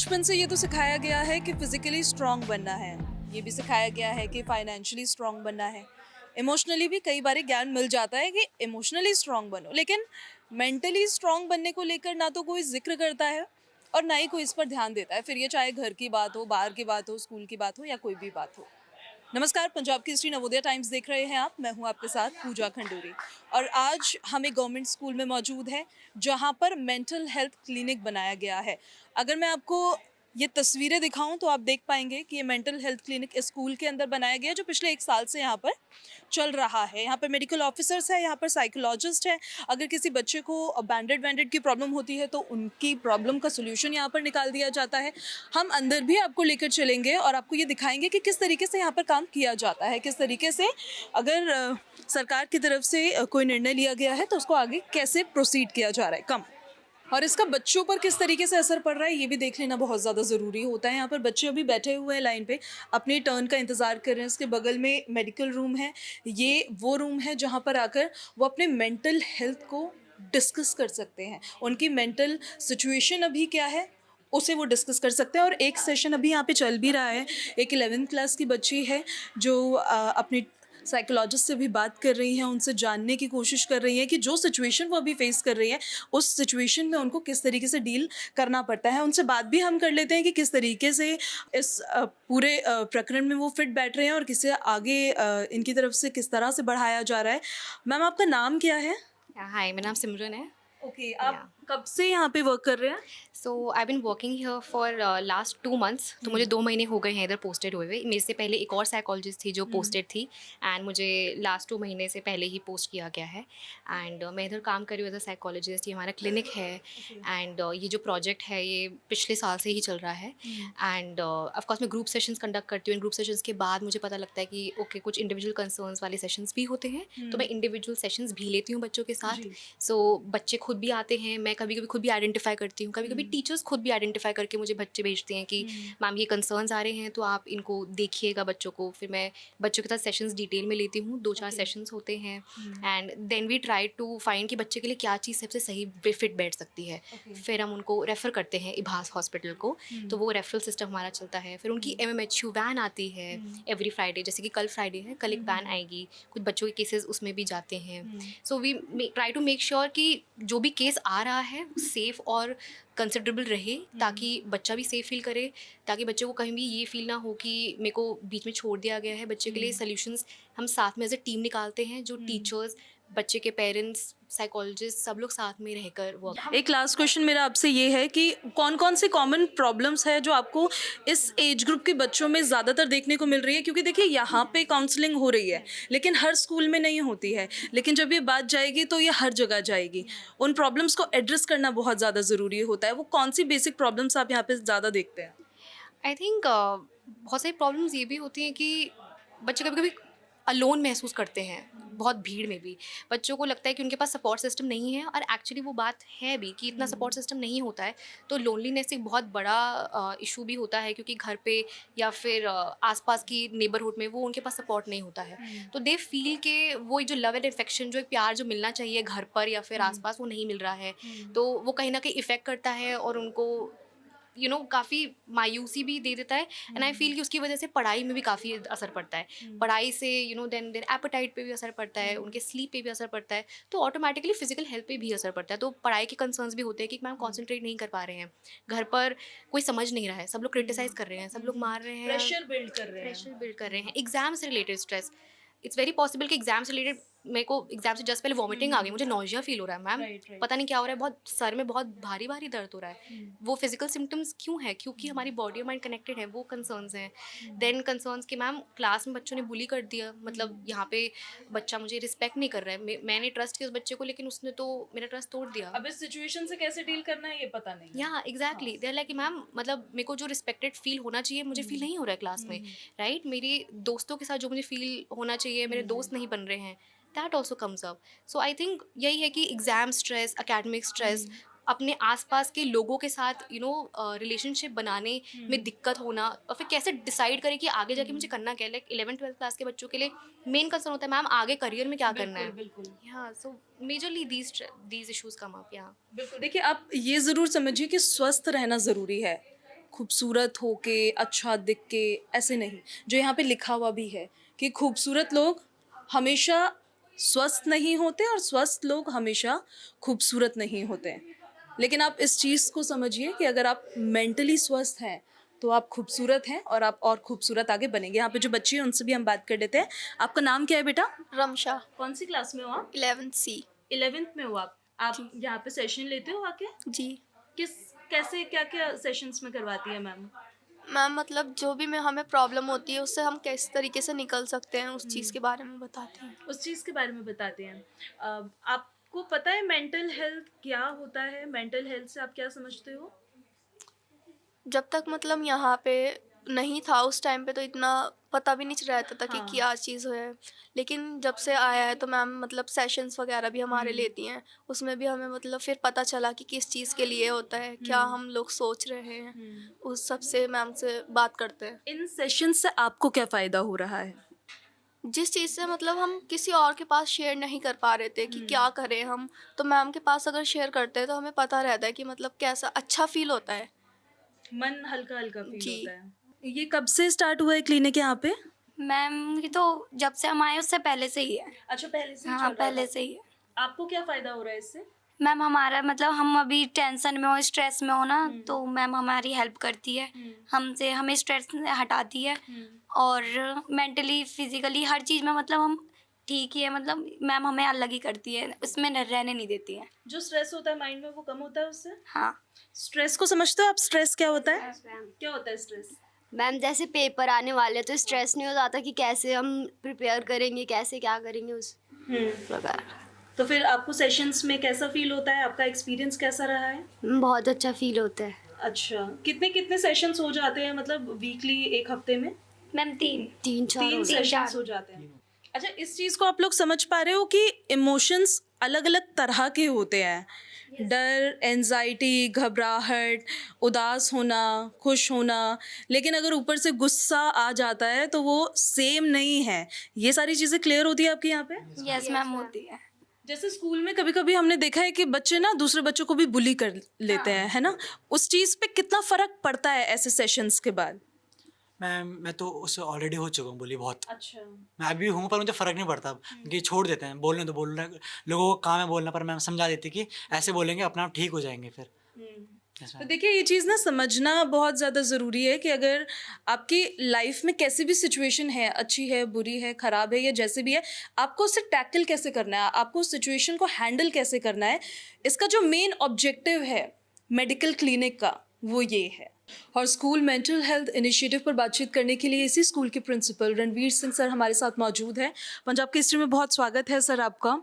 बचपन से ये तो सिखाया गया है कि फिजिकली स्ट्रांग बनना है, ये भी सिखाया गया है कि फाइनेंशियली स्ट्रांग बनना है। इमोशनली भी कई बार ज्ञान मिल जाता है कि इमोशनली स्ट्रांग बनो, लेकिन मेंटली स्ट्रांग बनने को लेकर ना तो कोई जिक्र करता है और ना ही कोई इस पर ध्यान देता है। फिर ये चाहे घर की बात हो, बाहर की बात हो, स्कूल की बात हो या कोई भी बात हो। नमस्कार, पंजाब की हिस्ट्री नवोदय टाइम्स देख रहे हैं आप। मैं हूं आपके साथ पूजा खंडूरी और आज हम एक गवर्नमेंट स्कूल में मौजूद हैं जहां पर मेंटल हेल्थ क्लिनिक बनाया गया है। अगर मैं आपको ये तस्वीरें दिखाऊं तो आप देख पाएंगे कि ये मेंटल हेल्थ क्लिनिक इस स्कूल के अंदर बनाया गया है जो पिछले 1 साल से यहाँ पर चल रहा है। यहाँ पर मेडिकल ऑफिसर्स है, यहाँ पर साइकोलॉजिस्ट है। अगर किसी बच्चे को बैंडेड वैंडेड की प्रॉब्लम होती है तो उनकी प्रॉब्लम का सोल्यूशन यहाँ पर निकाल दिया जाता है। हम अंदर भी आपको लेकर चलेंगे और आपको ये दिखाएंगे कि किस तरीके से यहाँ पर काम किया जाता है, किस तरीके से अगर सरकार की तरफ से कोई निर्णय लिया गया है तो उसको आगे कैसे प्रोसीड किया जा रहा है कम, और इसका बच्चों पर किस तरीके से असर पड़ रहा है ये भी देख लेना बहुत ज़्यादा ज़रूरी होता है। यहाँ पर बच्चे अभी बैठे हुए हैं लाइन पे, अपने टर्न का इंतज़ार कर रहे हैं। इसके बगल में मेडिकल रूम है। ये वो रूम है जहाँ पर आकर वो अपने मेंटल हेल्थ को डिस्कस कर सकते हैं। उनकी मेंटल सिचुएशन अभी क्या है उसे वो डिस्कस कर सकते हैं। और एक सेशन अभी यहाँ पे चल भी रहा है। एक 11th क्लास की बच्ची है जो अपनी साइकोलॉजिस्ट से भी बात कर रही हैं, उनसे जानने की कोशिश कर रही हैं कि जो सिचुएशन वो अभी फेस कर रही हैं उस सिचुएशन में उनको किस तरीके से डील करना पड़ता है। उनसे बात भी हम कर लेते हैं कि किस तरीके से इस पूरे प्रकरण में वो फिट बैठ रहे हैं और किसे आगे इनकी तरफ से किस तरह से बढ़ाया जा रहा है। मैम, आपका नाम क्या है? हाय, मेरा नाम सिमरन है। ओके, आप कब से यहाँ पे वर्क कर रहे हैं? So I been working here for last 2 months. तो मुझे 2 महीने हो गए हैं इधर पोस्टेड हुए हुए। मेरे से पहले एक और साइकोलॉजिस्ट थी जो पोस्टेड थी, एंड मुझे लास्ट 2 महीने से पहले ही पोस्ट किया गया है। एंड मैं इधर काम कर रही हूँ एज अ साइकोलॉजिस्ट। ये हमारा क्लिनिक है। एंड ये जो प्रोजेक्ट है ये पिछले साल से ही चल रहा है। एंड ऑफकोर्स मैं ग्रुप सेशंस कंडक्ट करती हूँ। इन ग्रुप सेशंस के बाद मुझे पता लगता है कि ओके कुछ इंडिविजुअल कंसर्न्स वाले सेशंस भी होते हैं, तो मैं इंडिविजुअल सेशंस भी लेती हूँ बच्चों के साथ। सो बच्चे खुद भी आते हैं, मैं कभी कभी खुद भी आइडेंटिफाई करती हूँ, कभी कभी टीचर्स खुद भी आइडेंटिफाई करके मुझे बच्चे भेजते हैं कि मैम ये कंसर्न्स आ रहे हैं तो आप इनको देखिएगा बच्चों को। फिर मैं बच्चों के साथ सेशंस डिटेल में लेती हूँ। 2-4 सेशंस होते हैं and then we try to find कि बच्चे के लिए क्या चीज़ सबसे सही फिट बैठ सकती है। फिर हम उनको रेफ़र करते हैं इभास हॉस्पिटल को, तो वो रेफरल सिस्टम हमारा चलता है। फिर उनकी MMHU वैन आती है एवरी फ्राइडे, जैसे कि कल फ्राइडे है, कल एक वैन आएगी, कुछ बच्चों के केसेस उसमें भी जाते हैं। So we try to make sure कि जो भी केस आ रहा है सेफ़ और कंसिडरेबल रहे, ताकि बच्चा भी सेफ फील करे, ताकि बच्चे को कहीं भी ये फील ना हो कि मेरे को बीच में छोड़ दिया गया है। बच्चे के लिए सॉल्यूशंस हम साथ में एज अ टीम निकालते हैं, जो टीचर्स, बच्चे के पेरेंट्स, साइकोलॉजिस्ट सब लोग साथ में रहकर वर्क। एक लास्ट क्वेश्चन मेरा आपसे ये है कि कौन कौन सी कॉमन प्रॉब्लम्स है जो आपको इस एज ग्रुप के बच्चों में ज़्यादातर देखने को मिल रही है? क्योंकि देखिए यहाँ पे काउंसलिंग हो रही है लेकिन हर स्कूल में नहीं होती है, लेकिन जब ये बात जाएगी तो ये हर जगह जाएगी। उन प्रॉब्लम्स को एड्रेस करना बहुत ज़्यादा ज़रूरी होता है। वो कौन सी बेसिक प्रॉब्लम्स आप यहाँ पे ज़्यादा देखते हैं? आई थिंक बहुत सारी प्रॉब्लम्स ये भी होती हैं कि बच्चे कभी कभी अलोन महसूस करते हैं, बहुत भीड़ में भी। बच्चों को लगता है कि उनके पास सपोर्ट सिस्टम नहीं है, और एक्चुअली वो बात है भी कि इतना सपोर्ट सिस्टम नहीं होता है। तो लोनलीनेस एक बहुत बड़ा इशू भी होता है, क्योंकि घर पे या फिर आसपास की नेबरहुड में वो उनके पास सपोर्ट नहीं होता है। तो दे फील के वो जो लव एंड अफेक्शन, जो एक प्यार जो मिलना चाहिए घर पर या फिर आसपास, वो नहीं मिल रहा है। तो वो कहीं ना कहीं इफ़ेक्ट करता है और उनको काफ़ी मायूसी भी दे देता है। एंड आई फील कि उसकी वजह से पढ़ाई में भी काफ़ी असर पड़ता है। पढ़ाई से देन देन एपेटाइट पे भी असर पड़ता है, उनके स्लीप पे भी असर पड़ता है, तो ऑटोमेटिकली फिजिकल हेल्थ पे भी असर पड़ता है। तो पढ़ाई के कंसर्न्स भी होते हैं कि मैम कॉन्सेंट्रेट नहीं कर पा रहे हैं, घर पर कोई समझ नहीं रहा है, सब लोग क्रिटिसाइज कर रहे हैं, सब लोग मार रहे हैं, प्रेशर बिल्ड कर रहे हैं। प्रेशर बिल्ड कर रहे हैं, एग्जाम से related stress. It's very possible कि एग्जाम से रिलेटेड मेरे को एग्जाम से जस्ट पहले वॉमिटिंग आ गई, मुझे नॉजिया फील हो रहा है मैम, राइट। पता नहीं क्या हो रहा है, बहुत सर में बहुत भारी भारी दर्द हो रहा है। वो फिजिकल सिम्टम्स क्यों है? क्योंकि हमारी बॉडी और माइंड कनेक्टेड है, वो कंसर्न्स हैं। देन कंसर्न्स कि मैम क्लास में बच्चों ने बुली कर दिया, मतलब यहाँ पे बच्चा मुझे रिस्पेक्ट नहीं कर रहा है, मैंने ट्रस्ट किया उस बच्चे को, लेकिन उसने तो मेरा ट्रस्ट तोड़ दिया। अब इस सिचुएशन से कैसे डील करना है ये पता नहीं है। या exactly they are like ma'am, मतलब मेरे को जो रिस्पेक्टेड फील होना चाहिए मुझे फील नहीं हो रहा है क्लास में, राइट? मेरे दोस्तों के साथ जो मुझे फील होना चाहिए, मेरे दोस्त नहीं बन रहे हैं, that also comes up. So I think यही है कि एग्जाम स्ट्रेस, अकेडमिक स्ट्रेस, अपने आसपास के लोगों के साथ रिलेशनशिप बनाने में दिक्कत होना, और फिर कैसे डिसाइड करें कि आगे जाके मुझे करना क्या है। लाइक 11th-12th क्लास के बच्चों के लिए मेन कंसर्न होता है मैम आगे करियर में क्या करना है। बिल्कुल। हाँ, सो majorly these issues come up. या बिल्कुल, देखिए आप ये ज़रूर समझिए कि स्वस्थ रहना ज़रूरी है। खूबसूरत हो के, अच्छा दिख के, ऐसे नहीं। जो यहाँ पे लिखा हुआ भी है कि खूबसूरत लोग हमेशा स्वस्थ नहीं होते और स्वस्थ लोग हमेशा खूबसूरत नहीं होते। लेकिन आप इस चीज़ को समझिए कि अगर आप मेंटली स्वस्थ हैं तो आप खूबसूरत हैं और आप और खूबसूरत आगे बनेंगे। यहाँ पे जो बच्चे हैं उनसे भी हम बात कर लेते हैं। आपका नाम क्या है बेटा? रमशा कौन सी क्लास में हो आप? 11th C। 11th में हो आप? आप यहाँ पे सेशन लेते हो आके? जी किस कैसे क्या क्या सेशंस में करवाती है मैम? मैम, मतलब जो भी में हमें प्रॉब्लम होती है उससे हम किस तरीके से निकल सकते हैं उस चीज़ के बारे में बताते हैं। उस चीज़ के बारे में बताते हैं। आपको पता है मेंटल हेल्थ क्या होता है? मेंटल हेल्थ से आप क्या समझते हो? जब तक मतलब यहाँ पे नहीं था उस टाइम पे तो इतना पता भी नहीं रहता था कि हाँ। क्या चीज़ है, लेकिन जब से आया है तो मैम मतलब सेशंस वगैरह भी हमारे लेती हैं। उसमें भी हमें मतलब फिर पता चला कि किस चीज़ के लिए होता है, क्या हम लोग सोच रहे हैं, उस सब से मैम से बात करते हैं। इन सेशन से आपको क्या फ़ायदा हो रहा है? जिस चीज़ से मतलब हम किसी और के पास शेयर नहीं कर पा रहे थे कि क्या करें हम, तो मैम के पास अगर शेयर करते हैं तो हमें पता रहता है कि मतलब कैसा अच्छा फ़ील होता है। मन हल्का-हल्का फ़ील जी। होता है। ये कब से स्टार्ट हुआ है क्लिनिक यहाँ पे? मैम ये तो जब से हम आए उससे पहले से ही है। अच्छा, पहले से ही हाँ, चल रहा पहले था। से ही है। आपको क्या फ़ायदा हो रहा है इससे? मैम हमारा मतलब हम अभी टेंशन में हो, स्ट्रेस में हो ना, तो मैम हमारी हेल्प करती है। हमसे हमें स्ट्रेस हटाती है और मेंटली, फिज़िकली हर चीज़ में मतलब हम ठीक ही है, मतलब मैम हमें अलग ही करती है, उसमें रहने नहीं देती है। जो स्ट्रेस होता है माइंड में वो कम होता है उससे? हाँ। स्ट्रेस को समझते हो आप? स्ट्रेस क्या होता है? क्या होता है स्ट्रेस? मैम जैसे पेपर आने वाले हैं, तो स्ट्रेस नहीं हो जाता कि कैसे हम प्रिपेयर करेंगे, कैसे क्या करेंगे उस प्रकार। तो फिर आपको सेशंस में कैसा फ़ील होता है? आपका एक्सपीरियंस कैसा रहा है? बहुत अच्छा फील होता है। अच्छा, कितने सेशंस हो जाते हैं मतलब वीकली, एक हफ्ते में? मैम 3। 3-4 3 हो गए। सेशंस हो जाते हैं। अच्छा, इस चीज़ को आप लोग समझ पा रहे हो कि इमोशंस अलग-अलग तरह के होते हैं। डर, एंग्ज़ायटी, घबराहट, उदास होना, खुश होना, लेकिन अगर ऊपर से गुस्सा आ जाता है तो वो सेम नहीं है। ये सारी चीज़ें क्लियर होती है आपके यहाँ पे? यस मैम, होती है। जैसे स्कूल में कभी-कभी हमने देखा है कि बच्चे ना दूसरे बच्चों को भी बुली कर लेते हैं, है ना? उस चीज़ पे कितना फ़र्क पड़ता है ऐसे सेशंस के बाद? मैं तो उससे ऑलरेडी हो चुका हूँ बोली बहुत। अच्छा। मैं अभी हूँ पर मुझे फ़र्क नहीं पड़ता अब, क्योंकि छोड़ देते हैं, बोलने दो, बोलना लोगों को काम है बोलना, पर मैम समझा देती कि ऐसे बोलेंगे अपने आप ठीक हो जाएंगे फिर। ऐसा तो देखिए ये चीज़ ना समझना बहुत ज़्यादा ज़रूरी है कि अगर आपकी लाइफ में कैसी भी सिचुएशन है, अच्छी है, बुरी है, ख़राब है या जैसे भी है, आपको उसे टैकल कैसे करना है, आपको उस सिचुएशन को हैंडल कैसे करना है, इसका जो मेन ऑब्जेक्टिव है मेडिकल क्लिनिक का वो ये है। और स्कूल मेंटल हेल्थ इनिशिएटिव पर बातचीत करने के लिए इसी स्कूल के प्रिंसिपल रणवीर सिंह सर हमारे साथ मौजूद हैं। पंजाब की हिस्ट्री में बहुत स्वागत है सर आपका।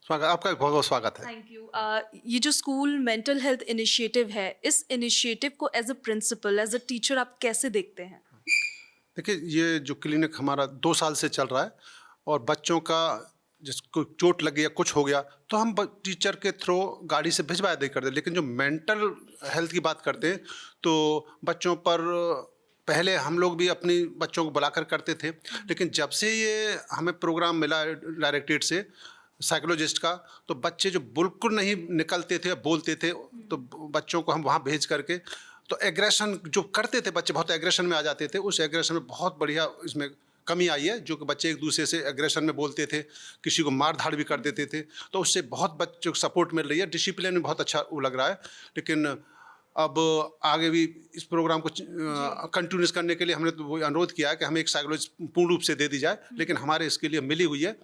स्वागत, आपका बहुत बहुत स्वागत है। Thank you. ये जो स्कूल मेंटल हेल्थ इनिशिएटिव है, इस इनिशिएटिव को as a principal, as a teacher आप कैसे देखते हैं? देखिए, ये जो क्लिनिक हमारा 2 साल से चल रहा है और बच्चों का जिसको चोट लग गया, कुछ हो गया, तो हम टीचर के थ्रू गाड़ी से भिजवा दे करते, लेकिन जो मेंटल हेल्थ की बात करते हैं तो बच्चों पर पहले हम लोग भी अपनी बच्चों को बुलाकर करते थे, लेकिन जब से ये हमें प्रोग्राम मिला डायरेक्टेड से साइकोलॉजिस्ट का, तो बच्चे जो बिल्कुल नहीं निकलते थे, बोलते थे, तो बच्चों को हम वहाँ भेज करके, तो एग्रेशन जो करते थे बच्चे, बहुत एग्रेशन में आ जाते थे, उस एग्रेशन में बहुत बढ़िया इसमें कमी आई है, जो कि बच्चे एक दूसरे से एग्रेशन में बोलते थे, किसी को मार धाड़ भी कर देते थे, तो उससे बहुत बच्चों को सपोर्ट मिल रही है, डिसिप्लिन में बहुत अच्छा वो लग रहा है। लेकिन अब आगे भी इस प्रोग्राम को कंटिन्यूस करने के लिए हमने तो वो अनुरोध किया है कि हमें एक साइकोलॉजिस्ट पूर्ण रूप से दे दी जाए, लेकिन हमारे इसके लिए मिली हुई है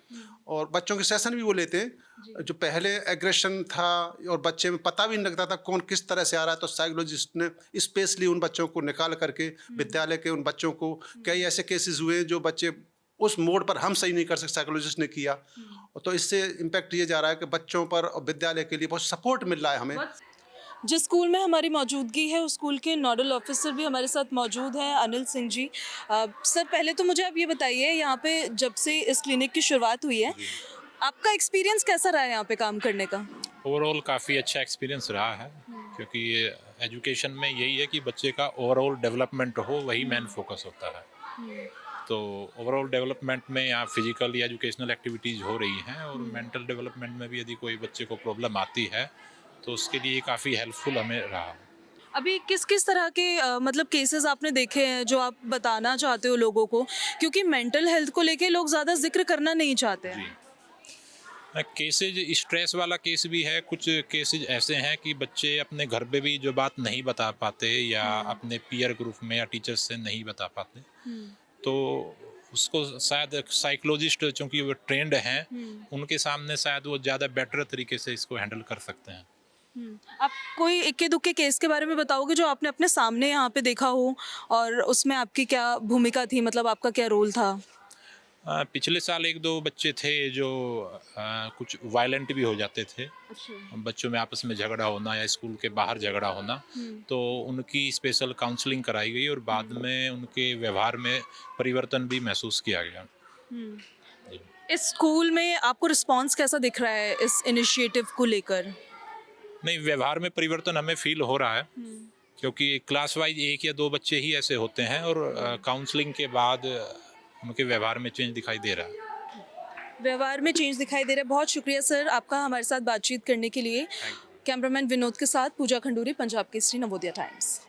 और बच्चों के सेशन भी वो लेते हैं। जो पहले एग्रेशन था और बच्चे में पता भी नहीं लगता था कौन किस तरह से आ रहा है, तो साइकोलॉजिस्ट ने स्पेशली उन बच्चों को निकाल करके, विद्यालय के उन बच्चों को, कई ऐसे केसेस हुए जो बच्चे उस मोड पर हम सही नहीं कर सकते, साइकोलॉजिस्ट ने किया, तो इससे इम्पैक्ट ये जा रहा है कि बच्चों पर और विद्यालय के लिए बहुत सपोर्ट मिल रहा है हमें। जिस स्कूल में हमारी मौजूदगी है उस स्कूल के नोडल ऑफिसर भी हमारे साथ मौजूद हैं, अनिल सिंह जी। सर पहले तो मुझे आप ये बताइए, यहाँ पे जब से इस क्लिनिक की शुरुआत हुई है, आपका एक्सपीरियंस कैसा रहा है यहाँ पे काम करने का? ओवरऑल काफ़ी अच्छा एक्सपीरियंस रहा है, क्योंकि एजुकेशन में यही है कि बच्चे का ओवरऑल डेवलपमेंट हो, वही मेन फोकस होता है। तो ओवरऑल डेवलपमेंट में यहाँ फिजिकल या एजुकेशनल एक्टिविटीज़ हो रही हैं, और मेंटल डेवलपमेंट में भी यदि कोई बच्चे को प्रॉब्लम आती है तो उसके लिए काफ़ी हेल्पफुल हमें रहा। अभी किस किस तरह के मतलब केसेस आपने देखे हैं जो आप बताना चाहते हो लोगों को, क्योंकि मेंटल हेल्थ को लेके लोग ज़्यादा जिक्र करना नहीं चाहते हैं। केसेज स्ट्रेस वाला केस भी है, कुछ केसेज ऐसे हैं कि बच्चे अपने घर पे भी जो बात नहीं बता पाते या अपने पीयर ग्रुप में या टीचर्स से नहीं बता पाते, तो उसको शायद साइकोलॉजिस्ट चूँकि वो ट्रेंड हैं, उनके सामने शायद वो ज़्यादा बेटर तरीके से इसको हैंडल कर सकते हैं। आप कोई इक्के दुक्के केस के बारे में बताओगे जो आपने अपने सामने यहाँ पे देखा हो, और उसमें आपकी क्या भूमिका थी, मतलब आपका क्या रोल था? पिछले साल 1-2 बच्चे थे जो कुछ वायलेंट भी हो जाते थे। बच्चों में आपस में झगड़ा होना या स्कूल के बाहर झगड़ा होना, तो उनकी स्पेशल काउंसलिंग कराई गई और बाद में उनके व्यवहार में परिवर्तन भी महसूस किया गया। इस स्कूल में आपको रिस्पांस कैसा दिख रहा है इस इनिशिएटिव को लेकर? नहीं, व्यवहार में परिवर्तन हमें फील हो रहा है, क्योंकि क्लास वाइज 1 या 2 बच्चे ही ऐसे होते हैं और काउंसलिंग के बाद उनके व्यवहार में चेंज दिखाई दे रहा है। व्यवहार में चेंज दिखाई दे रहा है। बहुत शुक्रिया सर आपका हमारे साथ बातचीत करने के लिए। कैमरामैन विनोद के साथ पूजा खंडूरी, पंजाब केसरी, नवोदय टाइम्स।